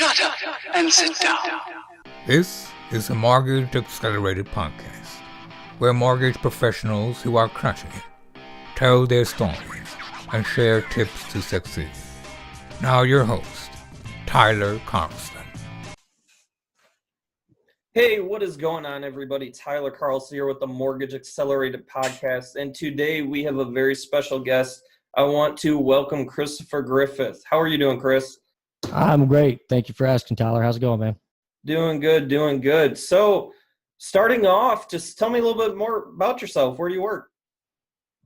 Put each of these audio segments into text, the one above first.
Shut up and sit down. This is a Mortgage Accelerated podcast, where mortgage professionals who are crushing it tell their stories and share tips to succeed. Now your host, Tyler Carlston. Hey, what is going on, everybody? Tyler Carlston here with the Mortgage Accelerated podcast, and today we have a very special guest. I want to welcome Christopher Griffith. How are you doing, Chris? I'm great. Thank you for asking, Tyler. How's it going, man? Doing good. So, starting off, just tell me a little bit more about yourself. Where do you work?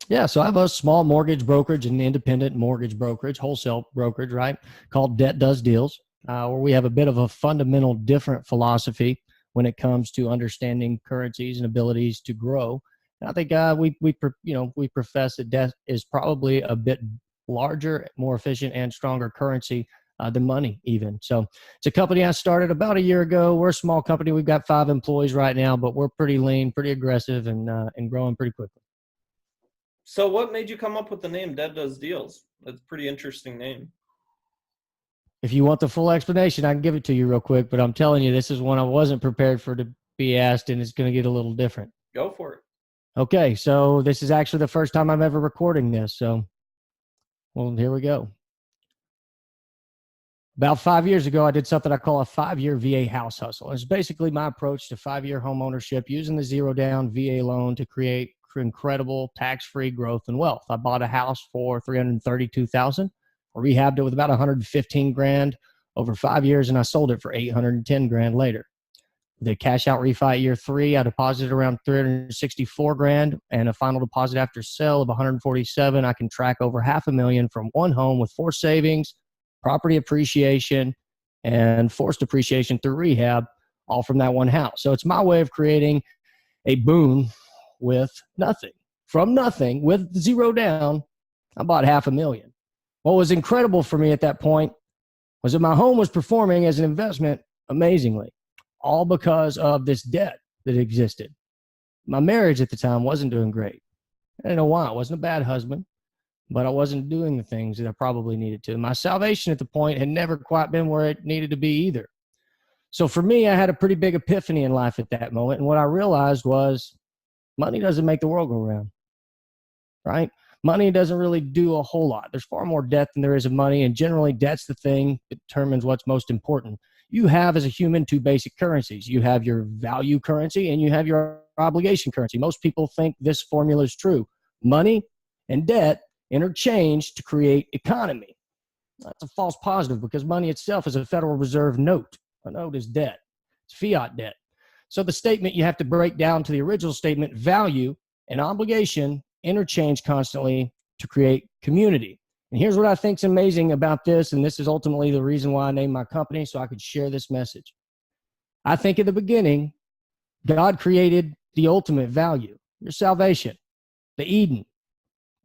Yeah, so I have a small mortgage brokerage, an independent mortgage brokerage, wholesale brokerage, right, called Debt Does Deals, where we have a bit of a fundamental different philosophy when it comes to understanding currencies and abilities to grow. And I think we profess that debt is probably a bit larger, more efficient, and stronger currency than money even. So it's a company I started about a year ago. We're a small company. We've got 5 employees right now, but we're pretty lean, pretty aggressive, and growing pretty quickly. So what made you come up with the name Debt Does Deals? That's a pretty interesting name. If you want the full explanation, I can give it to you real quick, but I'm telling you, this is one I wasn't prepared for to be asked, and it's going to get a little different. Go for it. Okay, so this is actually the first time I'm ever recording this, so, well, here we go. About 5 years ago, I did something I call a 5-year VA house hustle. It's basically my approach to 5-year home ownership using the zero-down VA loan to create incredible tax-free growth and wealth. I bought a house for $332,000, rehabbed it with about $115,000 over 5 years, and I sold it for $810,000 later. The cash out refi at year 3, I deposited around $364,000 and a final deposit after sale of $147,000. I can track over $500,000 from one home with 4 savings, property appreciation, and forced appreciation through rehab, all from that one house. So it's my way of creating a boon with nothing. From nothing, with zero down, I bought $500,000. What was incredible for me at that point was that my home was performing as an investment amazingly, all because of this debt that existed. My marriage at the time wasn't doing great. I didn't know why. I wasn't a bad husband, but I wasn't doing the things that I probably needed to. My salvation at the point had never quite been where it needed to be either. So for me, I had a pretty big epiphany in life at that moment. And what I realized was money doesn't make the world go round, right? Money doesn't really do a whole lot. There's far more debt than there is of money. And generally, debt's the thing that determines what's most important. You have, as a human, 2 basic currencies. You have your value currency and you have your obligation currency. Most people think this formula is true. Money and debt interchange to create economy. That's a false positive because money itself is a Federal Reserve note. A note is debt. It's fiat debt. So the statement you have to break down to the original statement, value and obligation interchange constantly to create community. And here's what I think is amazing about this, and this is ultimately the reason why I named my company, so I could share this message. I think in the beginning, God created the ultimate value, your salvation, the Eden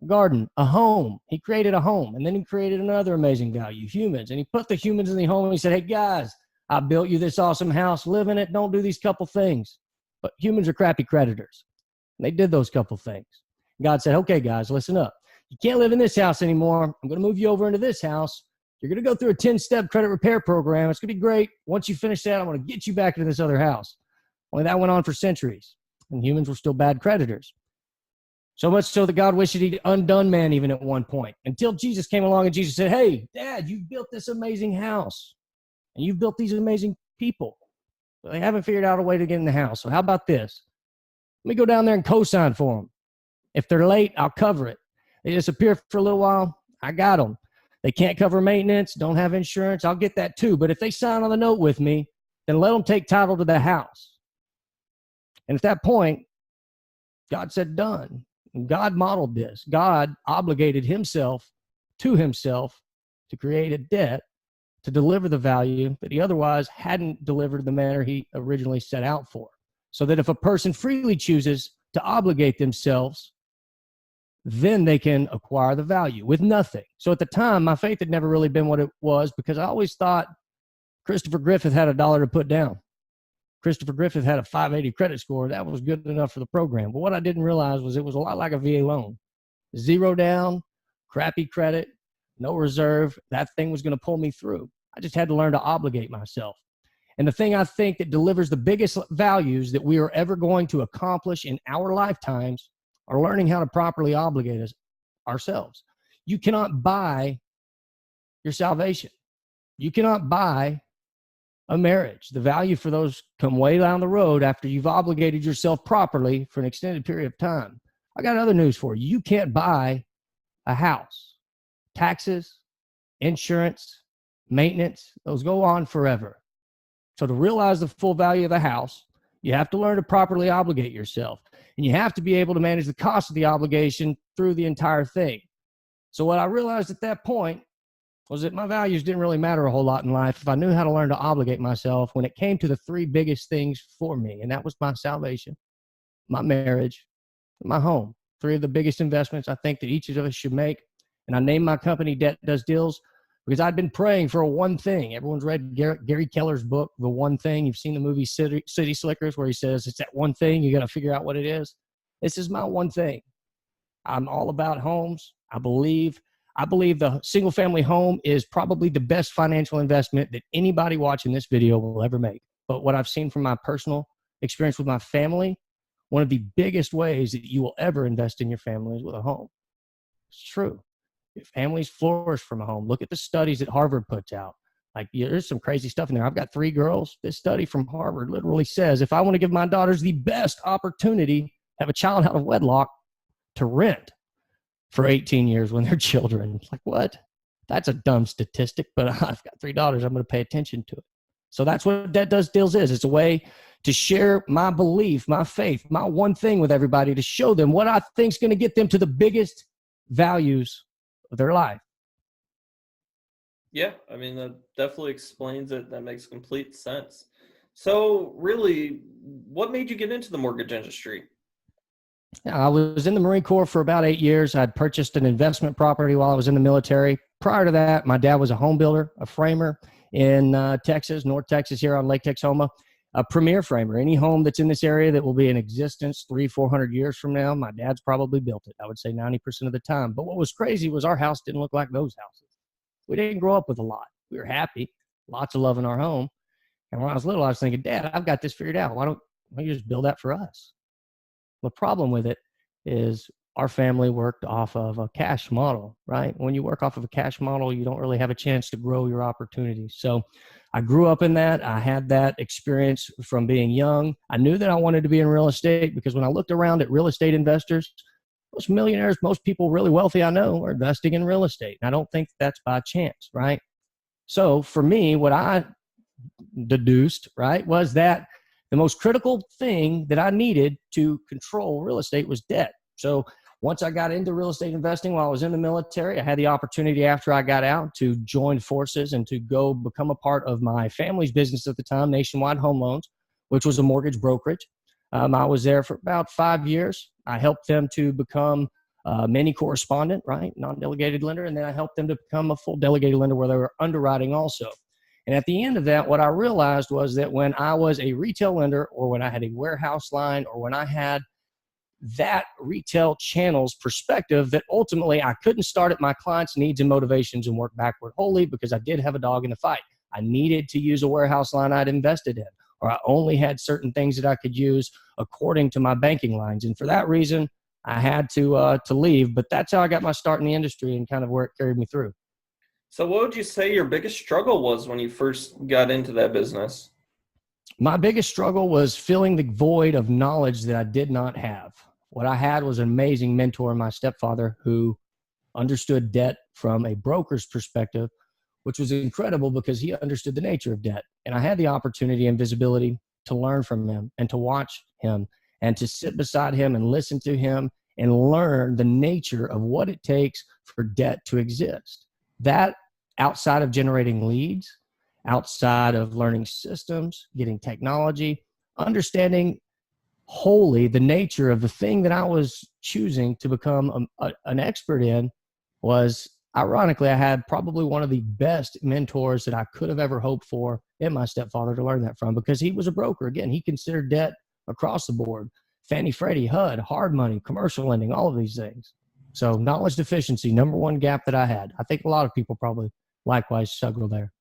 garden, a home. He created a home, and then he created another amazing value, humans. And he put the humans in the home, and he said, hey, guys, I built you this awesome house. Live in it. Don't do these couple things. But humans are crappy creditors. And they did those couple things. God said, okay, guys, listen up. You can't live in this house anymore. I'm going to move you over into this house. You're going to go through a 10-step credit repair program. It's going to be great. Once you finish that, I'm going to get you back into this other house. Only that went on for centuries, and humans were still bad creditors. So much so that God wished he'd undone man even at one point, until Jesus came along and Jesus said, hey, Dad, you've built this amazing house, and you've built these amazing people. But they haven't figured out a way to get in the house. So how about this? Let me go down there and co-sign for them. If they're late, I'll cover it. They disappear for a little while, I got them. They can't cover maintenance, don't have insurance, I'll get that too. But if they sign on the note with me, then let them take title to the house. And at that point, God said, done. And God modeled this. God obligated himself to create a debt to deliver the value that he otherwise hadn't delivered the manner he originally set out for. So that if a person freely chooses to obligate themselves, then they can acquire the value with nothing. So at the time, my faith had never really been what it was because I always thought Christopher Griffith had $1 to put down. Christopher Griffith had a 580 credit score. That was good enough for the program. But what I didn't realize was it was a lot like a VA loan. Zero down, crappy credit, no reserve. That thing was going to pull me through. I just had to learn to obligate myself. And the thing I think that delivers the biggest values that we are ever going to accomplish in our lifetimes are learning how to properly obligate ourselves. You cannot buy your salvation. You cannot buy a marriage. The value for those come way down the road after you've obligated yourself properly for an extended period of time. I got other news for you. You can't buy a house. Taxes, insurance, maintenance, those go on forever. So to realize the full value of the house, you have to learn to properly obligate yourself. And you have to be able to manage the cost of the obligation through the entire thing. So what I realized at that point was that my values didn't really matter a whole lot in life if I knew how to learn to obligate myself when it came to the three biggest things for me. And that was my salvation, my marriage, and my home. Three of the biggest investments I think that each of us should make. And I named my company Debt Does Deals because I'd been praying for a one thing. Everyone's read Gary Keller's book, The One Thing. You've seen the movie City Slickers where he says it's that one thing. You got to figure out what it is. This is my one thing. I'm all about homes. I believe the single family home is probably the best financial investment that anybody watching this video will ever make. But what I've seen from my personal experience with my family, one of the biggest ways that you will ever invest in your family is with a home. It's true. If families flourish from a home, look at the studies that Harvard puts out. Like, there's some crazy stuff in there. I've got 3 girls. This study from Harvard literally says, if I want to give my daughters the best opportunity to have a child out of wedlock, to rent for 18 years when they're children. It's like, what? That's a dumb statistic, but I've got 3 daughters. I'm going to pay attention to it. So that's what Debt Does Deals is. It's a way to share my belief, my faith, my one thing with everybody, to show them what I think is going to get them to the biggest values of their life. Yeah, I mean, that definitely explains it. That makes complete sense. So really, what made you get into the mortgage industry? I was in the Marine Corps for about 8 years. I'd purchased an investment property while I was in the military. Prior to that, my dad was a home builder, a framer in Texas, North Texas, here on Lake Texoma, a premier framer. Any home that's in this area that will be in existence 300-400 years from now, my dad's probably built it. I would say 90% of the time. But what was crazy was our house didn't look like those houses. We didn't grow up with a lot. We were happy, lots of love in our home. And when I was little, I was thinking, Dad, I've got this figured out. Why don't you just build that for us? The problem with it is our family worked off of a cash model, right? When you work off of a cash model, you don't really have a chance to grow your opportunities. So I grew up in that. I had that experience from being young. I knew that I wanted to be in real estate because when I looked around at real estate investors, most millionaires, most people really wealthy I know are investing in real estate. And I don't think that's by chance, right? So for me, what I deduced, right, was that the most critical thing that I needed to control real estate was debt. So once I got into real estate investing while I was in the military, I had the opportunity after I got out to join forces and to go become a part of my family's business at the time, Nationwide Home Loans, which was a mortgage brokerage. I was there for about 5 years. I helped them to become a mini correspondent, right, non-delegated lender, and then I helped them to become a full delegated lender where they were underwriting also. And at the end of that, what I realized was that when I was a retail lender or when I had a warehouse line or when I had that retail channel's perspective, that ultimately I couldn't start at my clients' needs and motivations and work backward wholly because I did have a dog in the fight. I needed to use a warehouse line I'd invested in, or I only had certain things that I could use according to my banking lines. And for that reason, I had to leave. But that's how I got my start in the industry and kind of where it carried me through. So what would you say your biggest struggle was when you first got into that business? My biggest struggle was filling the void of knowledge that I did not have. What I had was an amazing mentor, my stepfather, who understood debt from a broker's perspective, which was incredible because he understood the nature of debt. And I had the opportunity and visibility to learn from him and to watch him and to sit beside him and listen to him and learn the nature of what it takes for debt to exist. That, outside of generating leads, outside of learning systems, getting technology, understanding wholly the nature of the thing that I was choosing to become an expert in, was, ironically, I had probably one of the best mentors that I could have ever hoped for in my stepfather to learn that from, because he was a broker. Again, he considered debt across the board: Fannie, Freddie, HUD, hard money, commercial lending, all of these things. So knowledge deficiency, number one gap that I had. I think a lot of people probably likewise struggle there.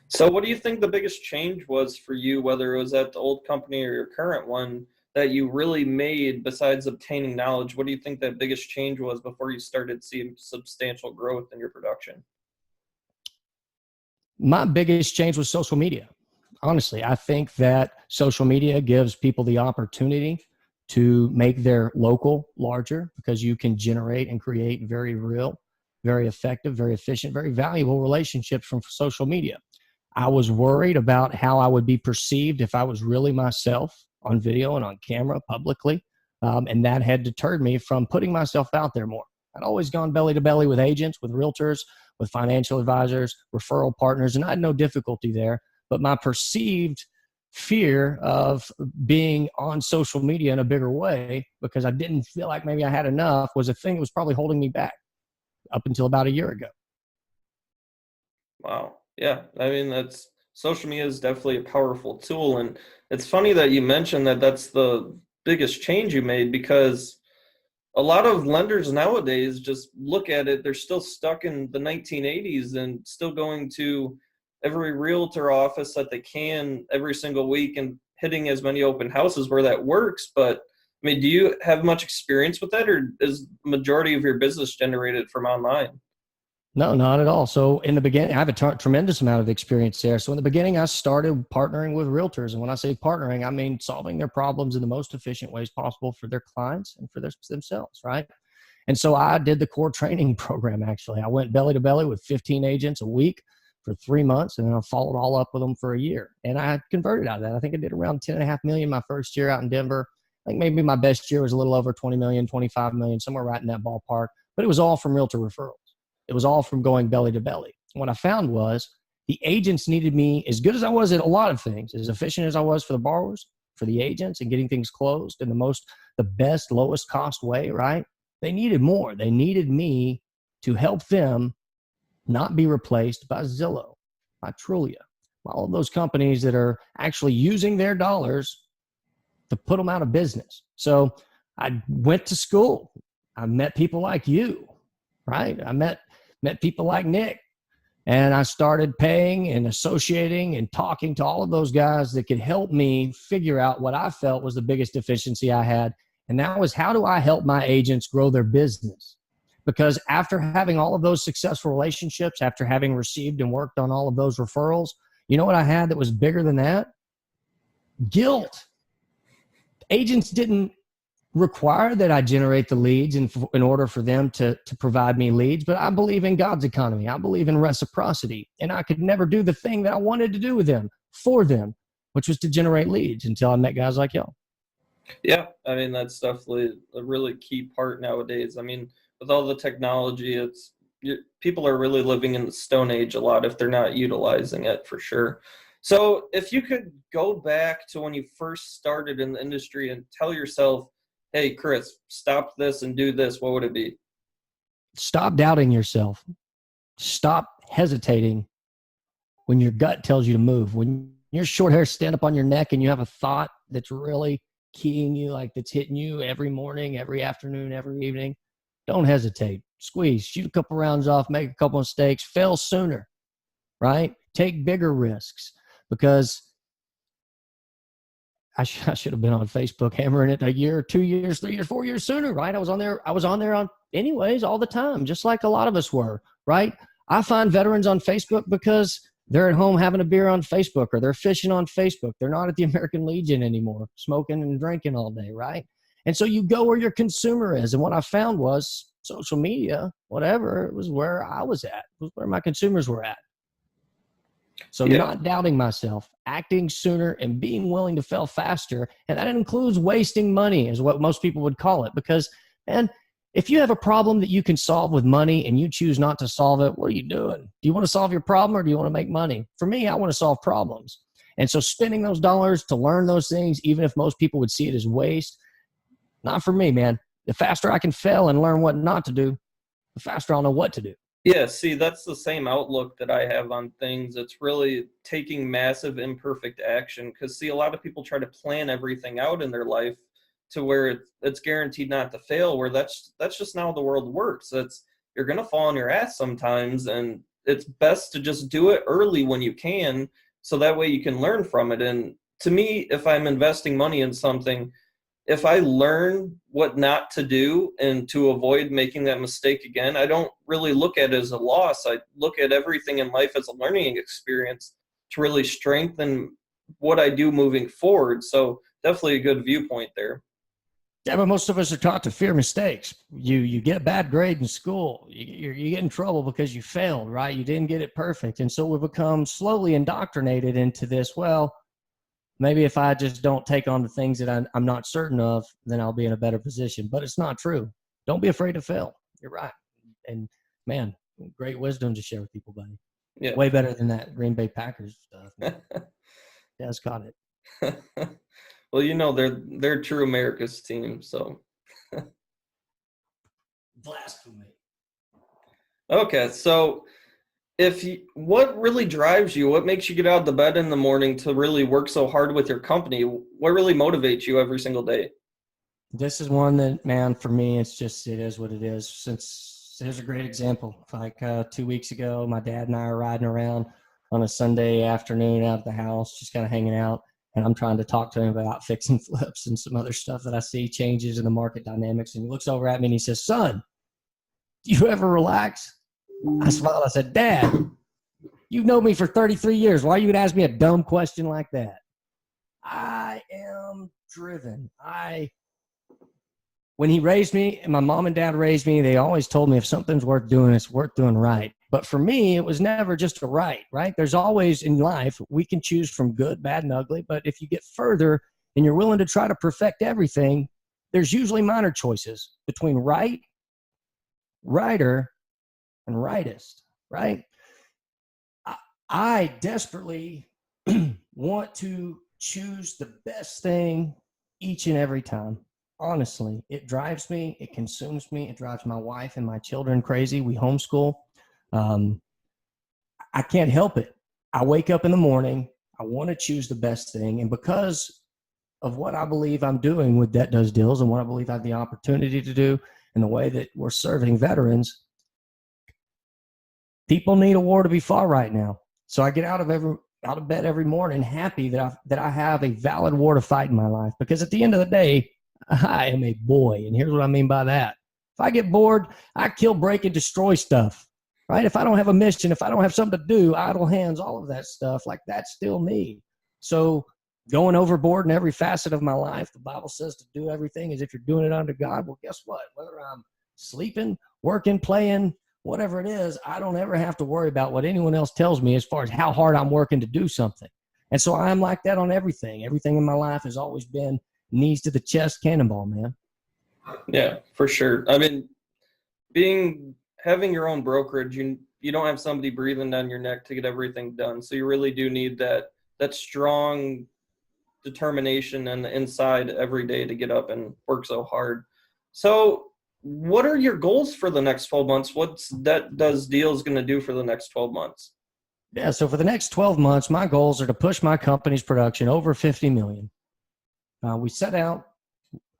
So what do you think the biggest change was for you, whether it was at the old company or your current one, that you really made besides obtaining knowledge? What do you think that biggest change was before you started seeing substantial growth in your production? My biggest change was social media. Honestly, I think that social media gives people the opportunity to make their local larger because you can generate and create very real, very effective, very efficient, very valuable relationships from social media. I was worried about how I would be perceived if I was really myself on video and on camera publicly. And that had deterred me from putting myself out there more. I'd always gone belly to belly with agents, with realtors, with financial advisors, referral partners, and I had no difficulty there. But my perceived fear of being on social media in a bigger way, because I didn't feel like maybe I had enough, was a thing that was probably holding me back up until about a year ago. Wow. Yeah. I mean, that's social media is definitely a powerful tool. And it's funny that you mentioned that that's the biggest change you made, because a lot of lenders nowadays just look at it, they're still stuck in the 1980s and still going to every realtor office that they can every single week and hitting as many open houses where that works. But I mean, do you have much experience with that, or is majority of your business generated from online? No, not at all. So in the beginning, I have a tremendous amount of experience there. So in the beginning, I started partnering with realtors. And when I say partnering, I mean solving their problems in the most efficient ways possible for their clients and for themselves, right? And so I did the core training program, actually. I went belly to belly with 15 agents a week for 3 months, and then I followed all up with them for a year. And I converted out of that. I think I did around 10.5 million my first year out in Denver. I think maybe my best year was a little over 20 million, 25 million, somewhere right in that ballpark. But it was all from realtor referrals. It was all from going belly to belly. What I found was the agents needed me, as good as I was at a lot of things, as efficient as I was for the borrowers, for the agents, and getting things closed in the best, lowest cost way, right? They needed more. They needed me to help them not be replaced by Zillow, by Trulia, by all of those companies that are actually using their dollars to put them out of business. So I went to school. I met people like you, right? I met people like Nick, and I started paying and associating and talking to all of those guys that could help me figure out what I felt was the biggest deficiency I had. And that was, how do I help my agents grow their business? Because after having all of those successful relationships, after having received and worked on all of those referrals, you know what I had that was bigger than that? Guilt. Agents didn't require that I generate the leads in order for them to provide me leads, but I believe in God's economy. I believe in reciprocity, and I could never do the thing that I wanted to do with them, for them, which was to generate leads, until I met guys like y'all. Yeah, I mean, that's definitely a really key part nowadays. I mean, with all the technology, people are really living in the Stone Age a lot if they're not utilizing it, for sure. So if you could go back to when you first started in the industry and tell yourself, hey, Chris, stop this and do this, what would it be? Stop doubting yourself. Stop hesitating when your gut tells you to move. When your short hair stand up on your neck and you have a thought that's really keying you, like that's hitting you every morning, every afternoon, every evening, don't hesitate. Squeeze, shoot a couple rounds off, make a couple mistakes, fail sooner, right? Take bigger risks, because I should have been on Facebook hammering it a year, 2 years, 3 years, 4 years sooner, right? I was on there on anyways all the time, just like a lot of us were, right? I find veterans on Facebook because they're at home having a beer on Facebook, or they're fishing on Facebook. They're not at the American Legion anymore, smoking and drinking all day, right? And so you go where your consumer is. And what I found was social media, whatever, it was where I was at, it was where my consumers were at. So Yeah. not doubting myself, acting sooner, and being willing to fail faster. And that includes wasting money, is what most people would call it. Because, man, if you have a problem that you can solve with money and you choose not to solve it, what are you doing? Do you want to solve your problem, or do you want to make money? For me, I want to solve problems. And so spending those dollars to learn those things, even if most people would see it as waste, not for me, man. The faster I can fail and learn what not to do, the faster I'll know what to do. Yeah, see, that's the same outlook that I have on things. It's really taking massive imperfect action, because, see, a lot of people try to plan everything out in their life to where it's guaranteed not to fail, where that's just not how the world works. You're going to fall on your ass sometimes, and it's best to just do it early when you can, so that way you can learn from it. And to me, if I'm investing money in something, if I learn what not to do and to avoid making that mistake again, I don't really look at it as a loss. I look at everything in life as a learning experience to really strengthen what I do moving forward. So definitely a good viewpoint there. Yeah, but most of us are taught to fear mistakes. You get a bad grade in school. You get in trouble because you failed, right? You didn't get it perfect. And so we become slowly indoctrinated into this, well, maybe if I just don't take on the things that I'm not certain of, then I'll be in a better position. But it's not true. Don't be afraid to fail. You're right. And, man, great wisdom to share with people, buddy. Yeah. Way better than that Green Bay Packers stuff. That's got it. Well, you know, they're true America's team, so. Blasphemy. Okay, so what really drives you? What makes you get out of the bed in the morning to really work so hard with your company? What really motivates you every single day? This is one that, man, for me, it is what it is. Since here's a great example. Like 2 weeks ago, my dad and I are riding around on a Sunday afternoon out of the house, just kind of hanging out. And I'm trying to talk to him about fixing flips and some other stuff that I see changes in the market dynamics. And he looks over at me and he says, "Son, do you ever relax?" I smiled. I said, "Dad, you've known me for 33 years. Why are you going to ask me a dumb question like that?" I am driven. When he raised me and my mom and dad raised me, they always told me if something's worth doing, it's worth doing right. But for me, it was never just a right? There's always in life, we can choose from good, bad, and ugly. But if you get further and you're willing to try to perfect everything, there's usually minor choices between right, righter, and rightist, right? I desperately want to choose the best thing each and every time. Honestly, it drives me, it consumes me, it drives my wife and my children crazy. We homeschool. I can't help it. I wake up in the morning, I want to choose the best thing. And because of what I believe I'm doing with Debt Does Deals and what I believe I have the opportunity to do and the way that we're serving veterans, people need a war to be fought right now. So I get out of bed every morning happy that I have a valid war to fight in my life. Because at the end of the day, I am a boy. And here's what I mean by that. If I get bored, I kill, break, and destroy stuff. Right? If I don't have a mission, if I don't have something to do, idle hands, all of that stuff, like that's still me. So going overboard in every facet of my life, the Bible says to do everything as if you're doing it unto God. Well, guess what? Whether I'm sleeping, working, playing, whatever it is, I don't ever have to worry about what anyone else tells me as far as how hard I'm working to do something. And so I'm like that on everything. Everything in my life has always been knees to the chest, cannonball, man. Yeah, for sure. I mean, having your own brokerage, you don't have somebody breathing down your neck to get everything done. So you really do need that strong determination and inside every day to get up and work so hard. So what are your goals for the next 12 months? What's Debt Does Deals going to do for the next 12 months? Yeah, so for the next 12 months, my goals are to push my company's production over 50 million. We set out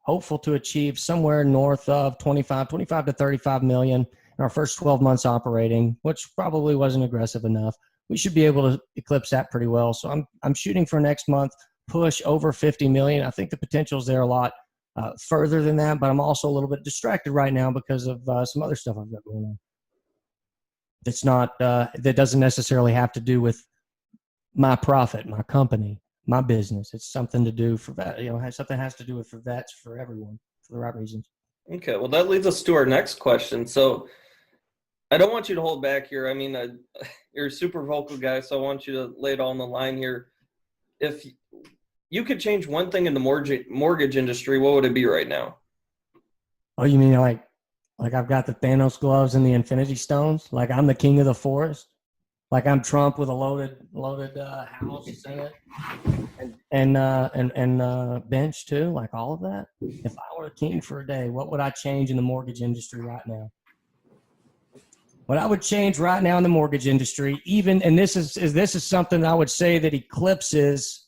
hopeful to achieve somewhere north of 25 to 35 million in our first 12 months operating, which probably wasn't aggressive enough. We should be able to eclipse that pretty well. So I'm shooting for next month, push over 50 million. I think the potential is there a lot further than that, but I'm also a little bit distracted right now because of some other stuff I've got going on. That's not, that doesn't necessarily have to do with my profit, my company, my business. It's something to do for that, something has to do with for vets, for everyone, for the right reasons. Okay. Well, that leads us to our next question. So I don't want you to hold back here. I mean, you're a super vocal guy, so I want you to lay it all on the line here. If you could change one thing in the mortgage industry, what would it be right now? Oh, you mean like I've got the Thanos gloves and the Infinity Stones? Like I'm the king of the forest? Like I'm Trump with a loaded house in it and bench too, like all of that? If I were a king for a day, what would I change in the mortgage industry right now? What I would change right now in the mortgage industry, and this is something I would say that eclipses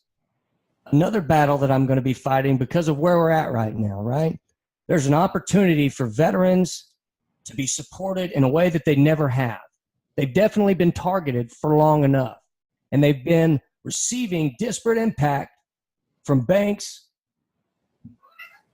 another battle that I'm going to be fighting because of where we're at right now, right? There's an opportunity for veterans to be supported in a way that they never have. they've definitely been targeted for long enough. And they've been receiving disparate impact from banks,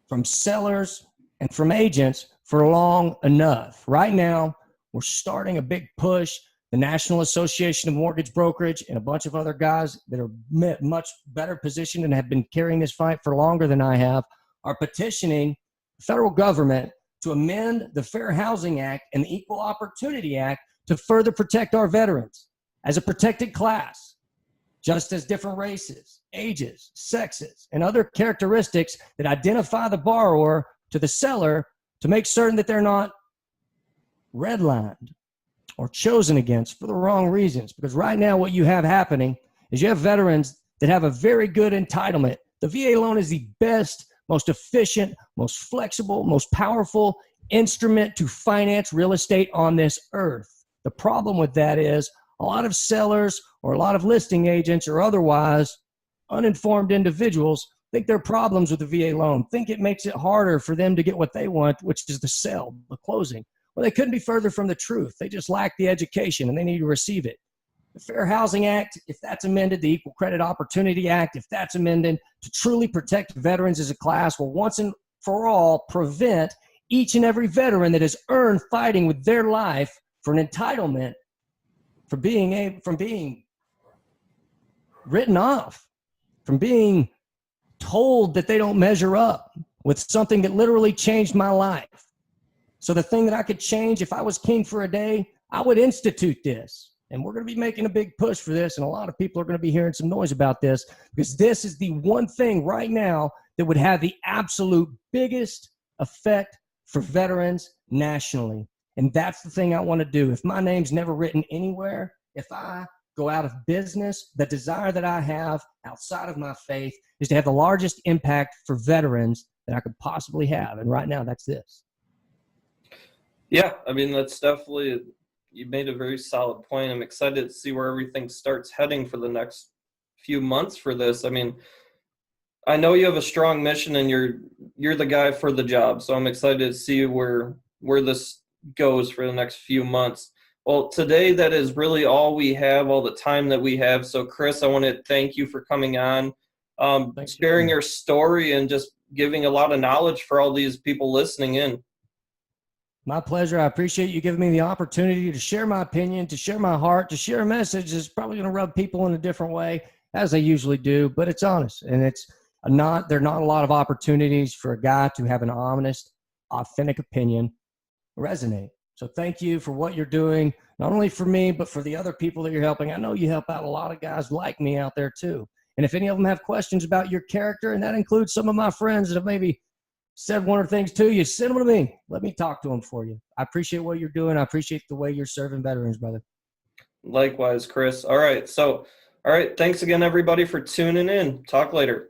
from sellers, and from agents for long enough. Right now, we're starting a big push. The National Association of Mortgage Brokerage and a bunch of other guys that are much better positioned and have been carrying this fight for longer than I have are petitioning the federal government to amend the Fair Housing Act and the Equal Opportunity Act to further protect our veterans as a protected class, just as different races, ages, sexes, and other characteristics that identify the borrower to the seller to make certain that they're not redlined or chosen against for the wrong reasons. Because right now what you have happening is you have veterans that have a very good entitlement. The VA loan is the best, most efficient, most flexible, most powerful instrument to finance real estate on this earth. The problem with that is a lot of sellers or a lot of listing agents or otherwise uninformed individuals think there are problems with the VA loan, think it makes it harder for them to get what they want, which is the sale, the closing. Well, they couldn't be further from the truth. They just lack the education and they need to receive it. The Fair Housing Act, if that's amended, the Equal Credit Opportunity Act, if that's amended to truly protect veterans as a class, will once and for all prevent each and every veteran that has earned fighting with their life for an entitlement from being written off, from being told that they don't measure up with something that literally changed my life. So the thing that I could change, if I was king for a day, I would institute this. And we're going to be making a big push for this. And a lot of people are going to be hearing some noise about this because this is the one thing right now that would have the absolute biggest effect for veterans nationally. And that's the thing I want to do. If my name's never written anywhere, if I go out of business, the desire that I have outside of my faith is to have the largest impact for veterans that I could possibly have. And right now that's this. Yeah, I mean, that's definitely, you made a very solid point. I'm excited to see where everything starts heading for the next few months for this. I mean, I know you have a strong mission and you're the guy for the job. So I'm excited to see where this goes for the next few months. Well, today that is really all we have, all the time that we have. So Chris, I want to thank you for coming on, sharing your story and just giving a lot of knowledge for all these people listening in. My pleasure. I appreciate you giving me the opportunity to share my opinion, to share my heart, to share a message that's probably going to rub people in a different way, as I usually do, but it's honest. And there are not a lot of opportunities for a guy to have an honest, authentic opinion resonate. So thank you for what you're doing, not only for me, but for the other people that you're helping. I know you help out a lot of guys like me out there too. And if any of them have questions about your character, and that includes some of my friends that have maybe said one or things to you, send them to me. Let me talk to them for you. I appreciate what you're doing. I appreciate the way you're serving veterans, brother. Likewise, Chris. All right. Thanks again, everybody, for tuning in. Talk later.